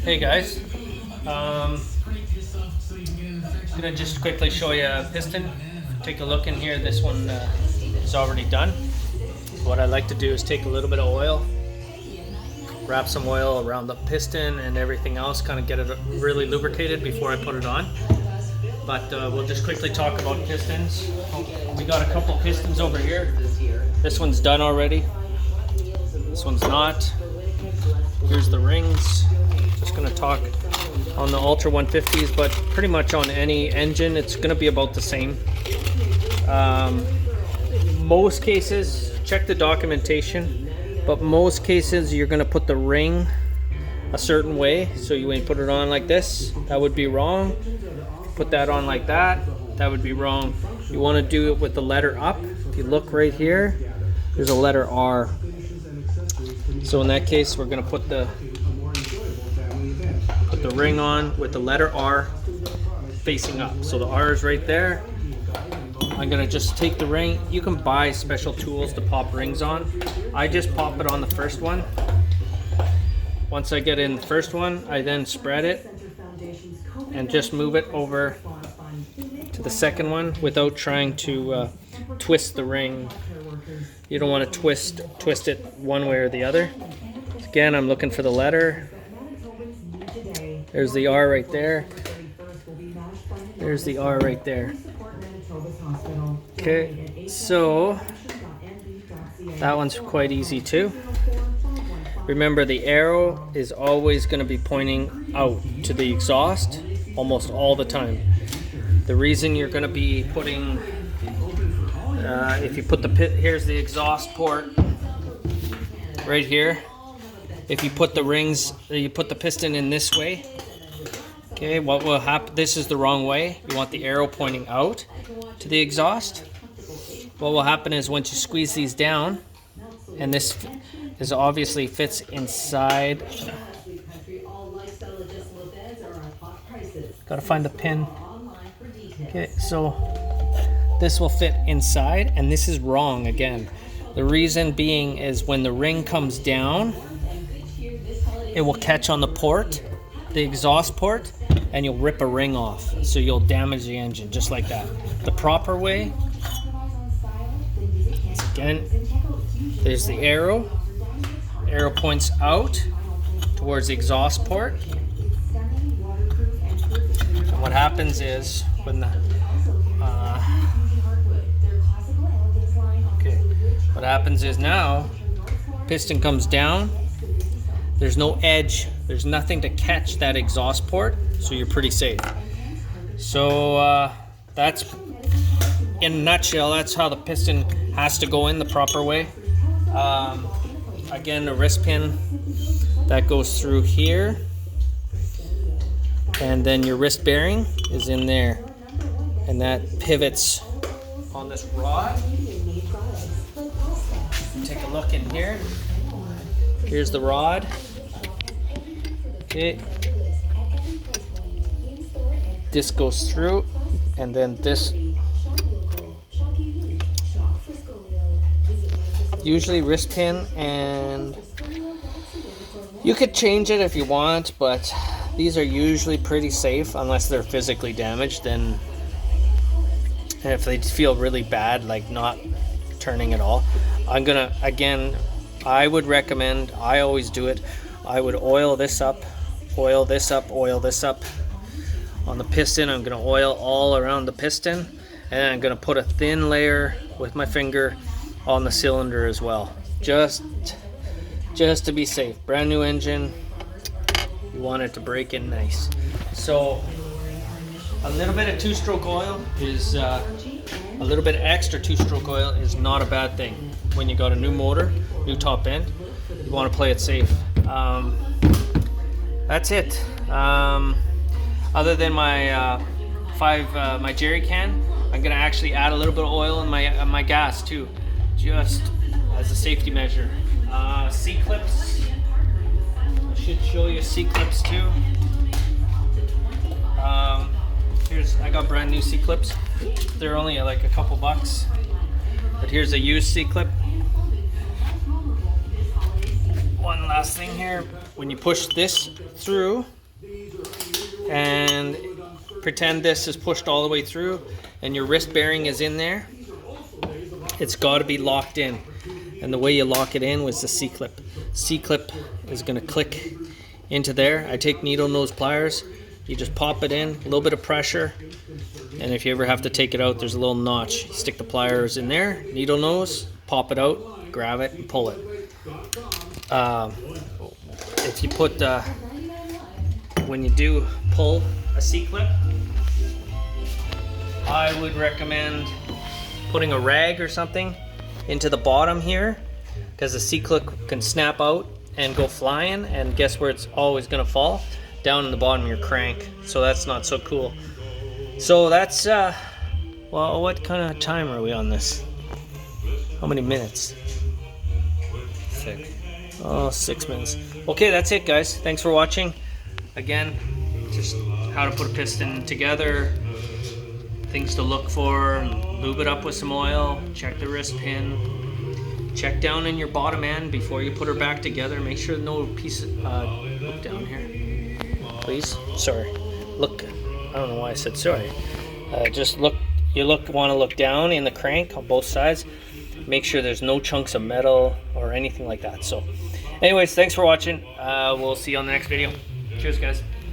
Hey guys, gonna just quickly show you a piston. Take a look in here. This one is already done. What I like to do is take a little bit of oil, wrap some oil around the piston and everything else, kind of get it really lubricated before I put it on. But we'll just quickly talk about pistons. We got a couple pistons over here. This one's done already. This one's not. Here's the rings. Just gonna talk on the Ultra 150s, but pretty much on any engine, it's gonna be about the same. Most cases, check the documentation, but most cases you're gonna put the ring a certain way. So you ain't put it on like this, that would be wrong. Put that on like that, that would be wrong. You wanna do it with the letter up. If you look right here, there's a letter R. So in that case, we're gonna put the ring on with the letter R facing up. So the R is right there. I'm gonna just take the ring. You can buy special tools to pop rings on. I just pop it on the first one. Once I get in the first one, I then spread it and just move it over to the second one without trying to twist the ring. You don't want to twist it one way or the other. Again, I'm looking for the letter. There's the R right there. There's the R right there. Okay, so that one's quite easy too. Remember, the arrow is always going to be pointing out to the exhaust almost all the time. The reason you're going to be putting, if you put here's the exhaust port right here. If you put the rings, you put the piston in this way. Okay, what will happen? This is the wrong way. You want the arrow pointing out to the exhaust. What will happen is once you squeeze these down, and this obviously fits inside. Gotta find the pin. Okay, so this will fit inside, and this is wrong again. The reason being is when the ring comes down, it will catch on the port, the exhaust port, and you'll rip a ring off. So you'll damage the engine just like that. The proper way, again, there's the arrow. Arrow points out towards the exhaust port. And what happens is when the what happens is now piston comes down. There's no edge. There's nothing to catch that exhaust port, so you're pretty safe. So that's, in a nutshell, that's how the piston has to go in the proper way. Again, the wrist pin that goes through here, and then your wrist bearing is in there, and that pivots on this rod. Take a look in here. Here's the rod. Okay. This goes through, and then this. Usually wrist pin, and you could change it if you want, but these are usually pretty safe unless they're physically damaged. Then, and if they feel really bad, like not turning at all, I would recommend, I always do it, I would oil this up, oil this up, oil this up. On the piston, I'm gonna oil all around the piston, and I'm gonna put a thin layer with my finger on the cylinder as well, just to be safe. Brand new engine, you want it to break in nice. So a little bit of two-stroke oil is a little bit extra two-stroke oil is not a bad thing when you got a new motor, new top end. You want to play it safe. That's it. Other than my my jerry can, I'm gonna actually add a little bit of oil in my gas too, just as a safety measure. C-clips. I should show you C-clips too. I got brand new C-clips. They're only like a couple bucks. But here's a used C-clip. last thing here, when you push this through and pretend this is pushed all the way through and your wrist bearing is in there, it's got to be locked in. And the way you lock it in was the C-clip. C-clip is going to click into there. I take needle nose pliers. You just pop it in, a little bit of pressure. And if you ever have to take it out, there's a little notch. You stick the pliers in there, needle nose, pop it out, grab it, and pull it. If you put, when you do pull a C-clip, I would recommend putting a rag or something into the bottom here, because the C-clip can snap out and go flying, and guess where it's always going to fall? Down in the bottom of your crank. So that's not so cool. So that's, well, what kind of time are we on this? How many minutes? 6. Oh, 6 minutes. Okay, that's it, guys. Thanks for watching. Again, just how to put a piston together, things to look for, lube it up with some oil, check the wrist pin, check down in your bottom end before you put her back together. Make sure no piece of, look down here, please. Sorry. Look, I don't know why I said sorry. Just look, want to look down in the crank on both sides. Make sure there's no chunks of metal or anything like that. So anyways, thanks for watching. We'll see you on the next video. Cheers, guys.